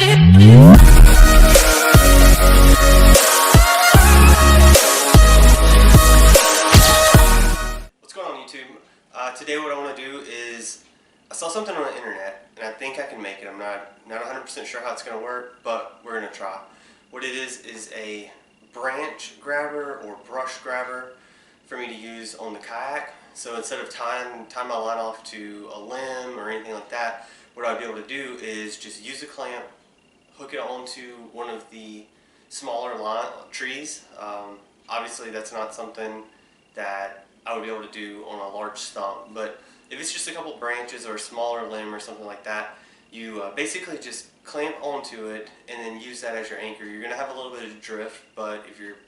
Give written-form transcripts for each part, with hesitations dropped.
What's going on YouTube? Today what I want to do is, I saw something on the internet and I think I can make it. I'm not 100% sure how it's going to work, but we're going to try. What it is a branch grabber or brush grabber for me to use on the kayak. So instead of tying my line off to a limb or anything like that, what I'd be able to do is just use a clamp, hook it onto one of the smaller trees. Obviously that's not something that I would be able to do on a large stump, but if it's just a couple branches or a smaller limb or something like that, you basically just clamp onto it and then use that as your anchor. You're going to have a little bit of drift, but if you're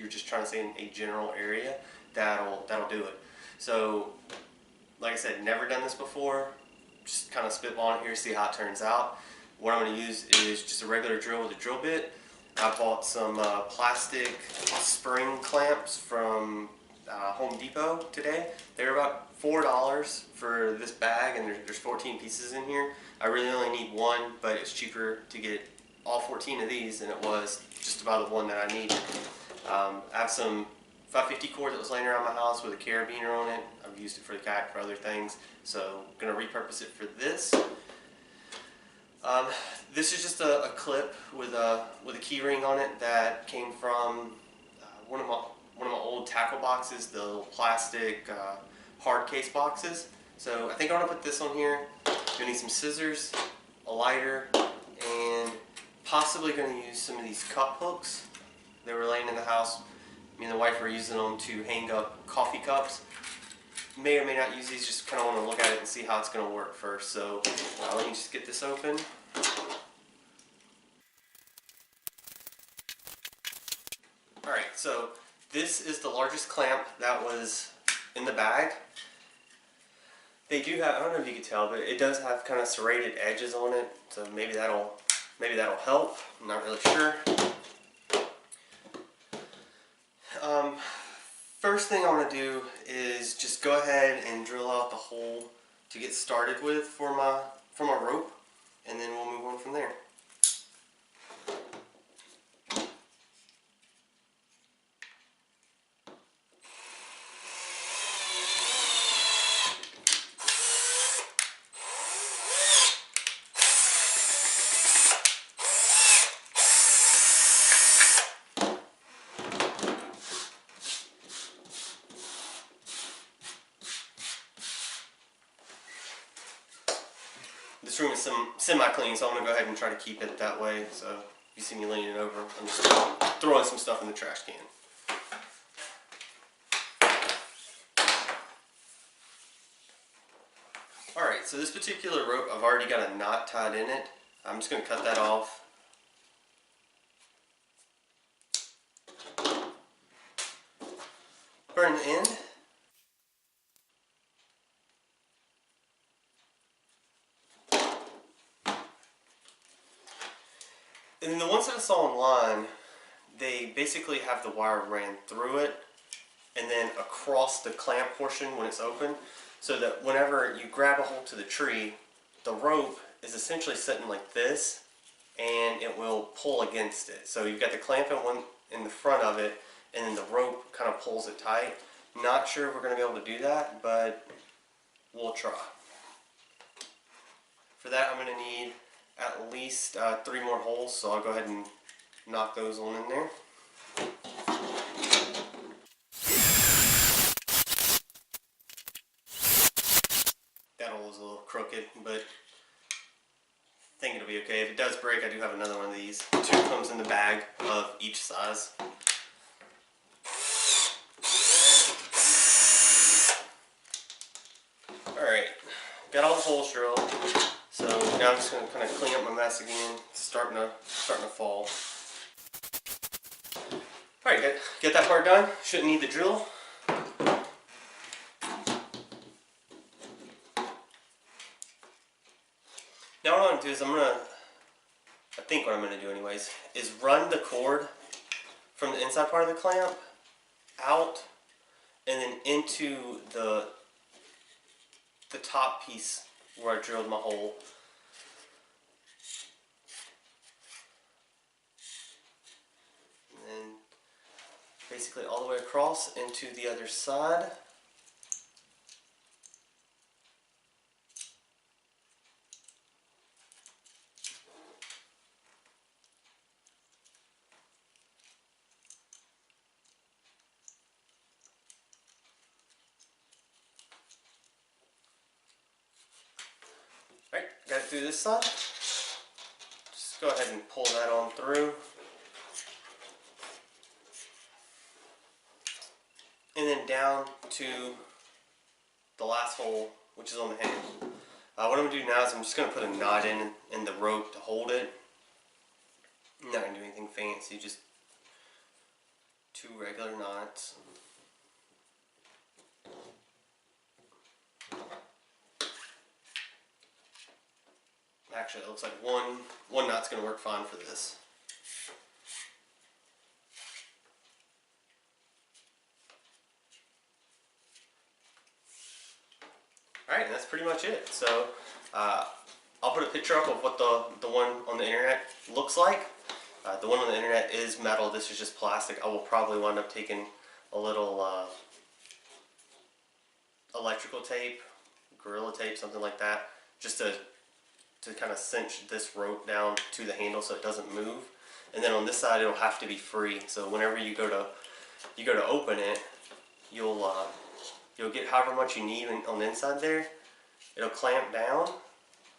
just trying to stay in a general area, that'll do it. So like I said, never done this before, just kind of spitballing here, see how it turns out. What I'm going to use is just a regular drill with a drill bit. I bought some plastic spring clamps from Home Depot today. They were about $4 for this bag, and there's 14 pieces in here. I really only need one, but it's cheaper to get all 14 of these than it was just about the one that I needed. I have some 550 cord that was laying around my house with a carabiner on it. I've used it for the kayak for other things, so I'm going to repurpose it for this. This is just a clip with a key ring on it that came from one of my old tackle boxes, the little plastic hard case boxes. So I think I'm going to put this on here. Gonna need some scissors, a lighter, and possibly going to use some of these cup hooks. They were laying in the house. Me and the wife were using them to hang up coffee cups. May or may not use these, just kind of want to look at it and see how it's going to work first. So let me just get this open. Alright, so this is the largest clamp that was in the bag. They do have, I don't know if you can tell, but it does have kind of serrated edges on it, so maybe that'll help. I'm not really sure. First thing I want to do is just go ahead and drill out the hole to get started with for my rope, and then we'll move on from there. This room is semi-clean, so I'm going to go ahead and try to keep it that way. So if you see me leaning over, I'm just throwing some stuff in the trash can. Alright, so this particular rope, I've already got a knot tied in it. I'm just going to cut that off. Burn the end. And then the ones that I saw online, they basically have the wire ran through it and then across the clamp portion when it's open, so that whenever you grab a hold to the tree, the rope is essentially sitting like this and it will pull against it. So you've got the clamp in the front of it, and then the rope kind of pulls it tight. Not sure if we're going to be able to do that, but we'll try. For that I'm going to need at least 3 more holes, so I'll go ahead and knock those on in there. That hole is a little crooked, but I think it'll be okay. If it does break, I do have another one of these. 2 comes in the bag of each size. Alright, got all the holes drilled. So now I'm just going to kind of clean up my mess again. It's starting to fall. Alright, get that part done. Shouldn't need the drill. Now what I'm going to do is I think what I'm going to do anyways, is run the cord from the inside part of the clamp out and then into the top piece where I drilled my hole. basically all the way across into the other side. Alright, got it through this side. Just go ahead and pull that on through. And then down to the last hole, which is on the handle. What I'm going to do now is I'm just going to put a knot in the rope to hold it. I'm not going to do anything fancy, just 2 regular knots. Actually, it looks like one knot's going to work fine for this. Alright, and that's pretty much it. So, I'll put a picture up of what the one on the internet looks like. The one on the internet is metal, this is just plastic. I will probably wind up taking a little electrical tape, Gorilla tape, something like that, just to kind of cinch this rope down to the handle so it doesn't move. And then on this side it'll have to be free, so whenever you go to open it, you'll get however much you need on the inside there. It'll clamp down.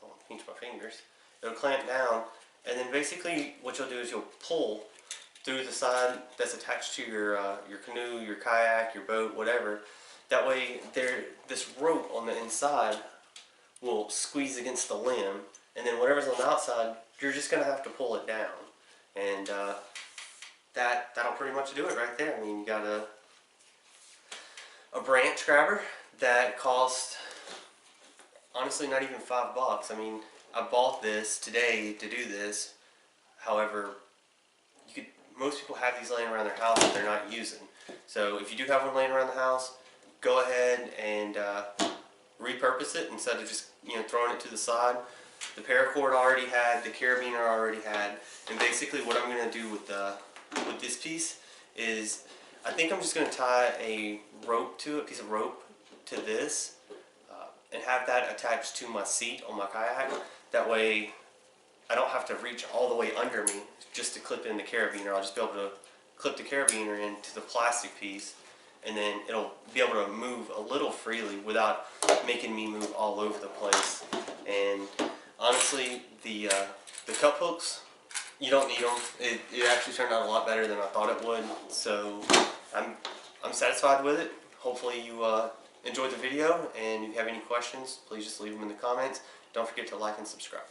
I'll pinch my fingers. It'll clamp down, and then basically what you'll do is you'll pull through the side that's attached to your canoe, your kayak, your boat, whatever. That way this rope on the inside will squeeze against the limb, and then whatever's on the outside, you're just going to have to pull it down. And that'll pretty much do it right there. I mean, you got a branch grabber that cost, honestly, not even $5. I mean, I bought this today to do this. However, most people have these laying around their house that they're not using. So if you do have one laying around the house, go ahead and repurpose it instead of just throwing it to the side. The paracord I already had, the carabiner I already had, and basically what I'm going to do with this piece is I think I'm just going to tie a piece of rope to this, and have that attached to my seat on my kayak. That way I don't have to reach all the way under me just to clip in the carabiner. I'll just be able to clip the carabiner into the plastic piece, and then it'll be able to move a little freely without making me move all over the place. And honestly, the cup hooks, you don't need them. It actually turned out a lot better than I thought it would. So I'm satisfied with it. Hopefully you enjoyed the video, and if you have any questions, please just leave them in the comments. Don't forget to like and subscribe.